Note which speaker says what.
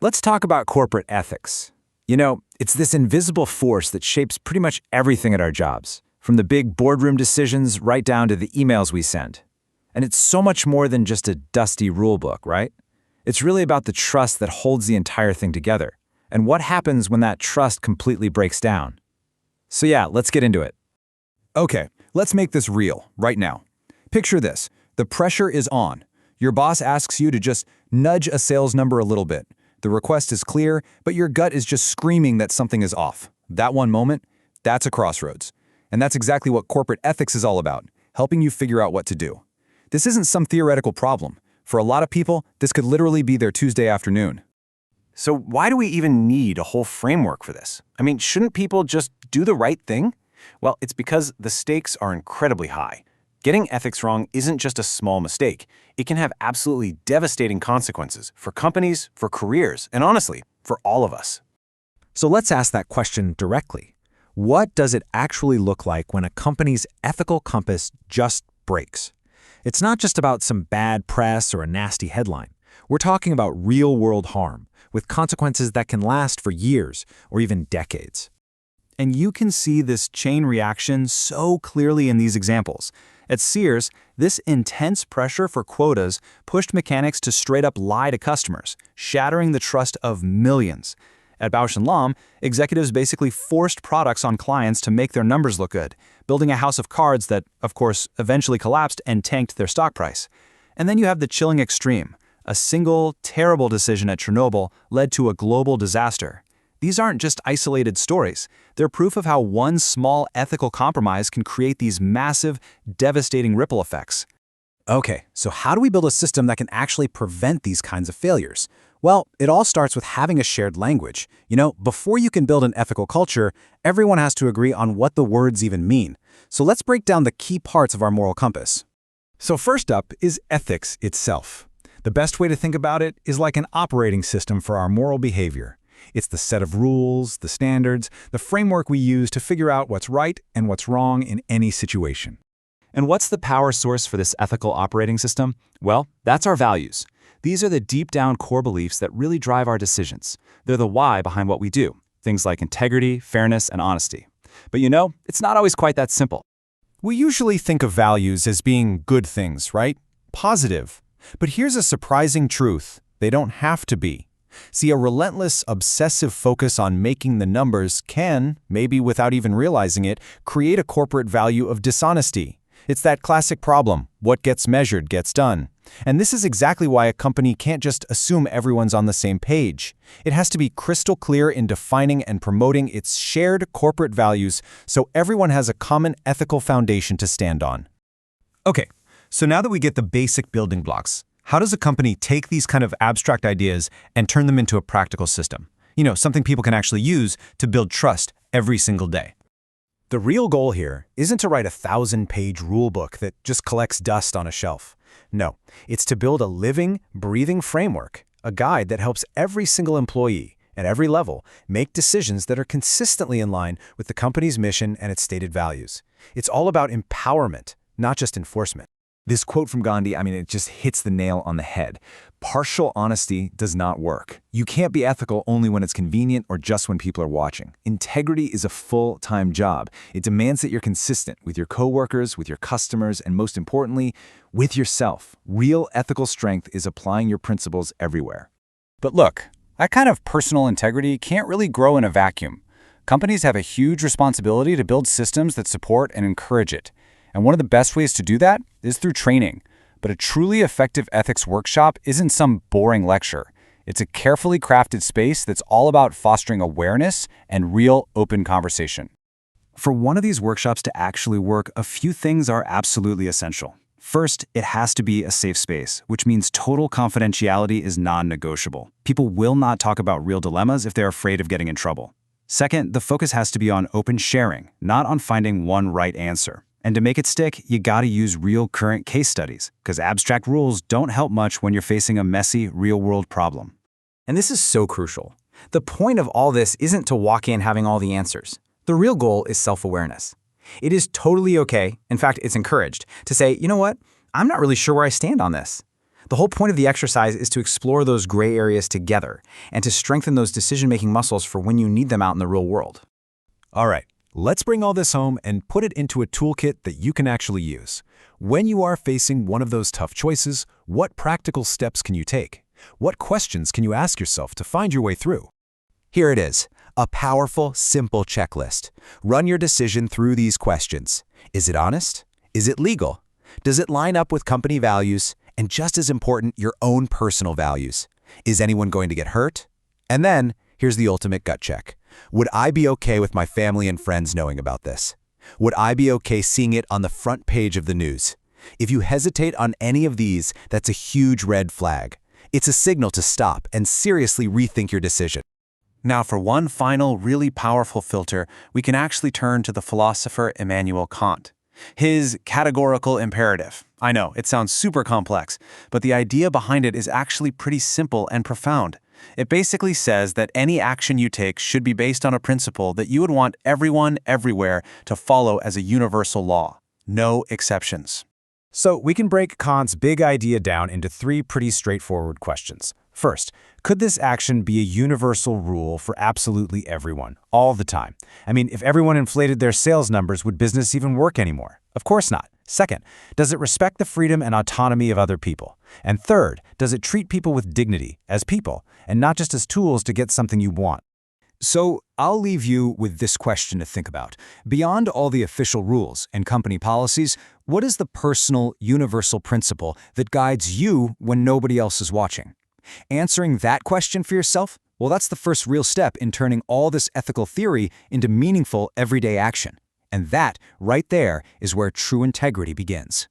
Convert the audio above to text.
Speaker 1: Let's talk about corporate ethics. It's this invisible force that shapes pretty much everything at our jobs, from the big boardroom decisions right down to the emails we send. And it's so much more than just a dusty rule book, right? It's really about the trust that holds the entire thing together, and what happens when that trust completely breaks down. So yeah, let's get into it.
Speaker 2: Okay, let's make this real, right now. Picture this. The pressure is on. Your boss asks you to just nudge a sales number a little bit. The request is clear, but your gut is just screaming that something is off. That one moment, that's a crossroads. And that's exactly what corporate ethics is all about, helping you figure out what to do. This isn't some theoretical problem. For a lot of people, this could literally be their Tuesday afternoon.
Speaker 3: So why do we even need a whole framework for this? I mean, shouldn't people just do the right thing? Well, it's because the stakes are incredibly high. Getting ethics wrong isn't just a small mistake. It can have absolutely devastating consequences for companies, for careers, and honestly, for all of us.
Speaker 1: So let's ask that question directly. What does it actually look like when a company's ethical compass just breaks? It's not just about some bad press or a nasty headline. We're talking about real-world harm, with consequences that can last for years or even decades.
Speaker 4: And you can see this chain reaction so clearly in these examples. At Sears, this intense pressure for quotas pushed mechanics to straight up lie to customers, shattering the trust of millions. At Bausch & Lomb, executives basically forced products on clients to make their numbers look good, building a house of cards that, of course, eventually collapsed and tanked their stock price. And then you have the chilling extreme. A single, terrible decision at Chernobyl led to a global disaster. These aren't just isolated stories. They're proof of how one small ethical compromise can create these massive, devastating ripple effects.
Speaker 5: Okay, so how do we build a system that can actually prevent these kinds of failures? Well, it all starts with having a shared language. Before you can build an ethical culture, everyone has to agree on what the words even mean. So let's break down the key parts of our moral compass.
Speaker 2: So first up is ethics itself. The best way to think about it is like an operating system for our moral behavior. It's the set of rules, the standards, the framework we use to figure out what's right and what's wrong in any situation.
Speaker 3: And what's the power source for this ethical operating system? Well, that's our values. These are the deep-down core beliefs that really drive our decisions. They're the why behind what we do, things like integrity, fairness, and honesty. But it's not always quite that simple.
Speaker 2: We usually think of values as being good things, right? Positive. But here's a surprising truth. They don't have to be. See, a relentless, obsessive focus on making the numbers can, maybe without even realizing it, create a corporate value of dishonesty. It's that classic problem, what gets measured gets done. And this is exactly why a company can't just assume everyone's on the same page. It has to be crystal clear in defining and promoting its shared corporate values so everyone has a common ethical foundation to stand on. Okay, so now that we get the basic building blocks, how does a company take these kind of abstract ideas and turn them into a practical system? Something people can actually use to build trust every single day.
Speaker 5: The real goal here isn't to write a 1,000-page rule book that just collects dust on a shelf. No, it's to build a living, breathing framework, a guide that helps every single employee at every level make decisions that are consistently in line with the company's mission and its stated values. It's all about empowerment, not just enforcement.
Speaker 1: This quote from Gandhi, it just hits the nail on the head. Partial honesty does not work. You can't be ethical only when it's convenient or just when people are watching. Integrity is a full-time job. It demands that you're consistent with your coworkers, with your customers, and most importantly, with yourself. Real ethical strength is applying your principles everywhere.
Speaker 4: But look, that kind of personal integrity can't really grow in a vacuum. Companies have a huge responsibility to build systems that support and encourage it. And one of the best ways to do that is through training. But a truly effective ethics workshop isn't some boring lecture. It's a carefully crafted space that's all about fostering awareness and real open conversation.
Speaker 5: For one of these workshops to actually work, a few things are absolutely essential. First, it has to be a safe space, which means total confidentiality is non-negotiable. People will not talk about real dilemmas if they're afraid of getting in trouble. Second, the focus has to be on open sharing, not on finding one right answer. And to make it stick, you gotta use real current case studies, because abstract rules don't help much when you're facing a messy, real-world problem.
Speaker 1: And this is so crucial. The point of all this isn't to walk in having all the answers. The real goal is self-awareness. It is totally okay, in fact, it's encouraged, to say, you know what, I'm not really sure where I stand on this.
Speaker 4: The whole point of the exercise is to explore those gray areas together and to strengthen those decision-making muscles for when you need them out in the real world.
Speaker 2: All right, let's bring all this home and put it into a toolkit that you can actually use. When you are facing one of those tough choices, what practical steps can you take? What questions can you ask yourself to find your way through?
Speaker 1: Here it is, a powerful, simple checklist. Run your decision through these questions. Is it honest? Is it legal? Does it line up with company values? And just as important, your own personal values. Is anyone going to get hurt? And then, here's the ultimate gut check. Would I be okay with my family and friends knowing about this? Would I be okay seeing it on the front page of the news? If you hesitate on any of these, that's a huge red flag. It's a signal to stop and seriously rethink your decision.
Speaker 3: Now, for one final, really powerful filter, we can actually turn to the philosopher Immanuel Kant. His categorical imperative. I know, it sounds super complex, but the idea behind it is actually pretty simple and profound. It basically says that any action you take should be based on a principle that you would want everyone, everywhere, to follow as a universal law. No exceptions.
Speaker 5: So we can break Kant's big idea down into 3 pretty straightforward questions. First, could this action be a universal rule for absolutely everyone, all the time? I mean, if everyone inflated their sales numbers, would business even work anymore? Of course not. Second, does it respect the freedom and autonomy of other people? And third, does it treat people with dignity, as people, and not just as tools to get something you want? So I'll leave you with this question to think about. Beyond all the official rules and company policies, what is the personal, universal principle that guides you when nobody else is watching? Answering that question for yourself, well, that's the first real step in turning all this ethical theory into meaningful everyday action. And that, right there, is where true integrity begins.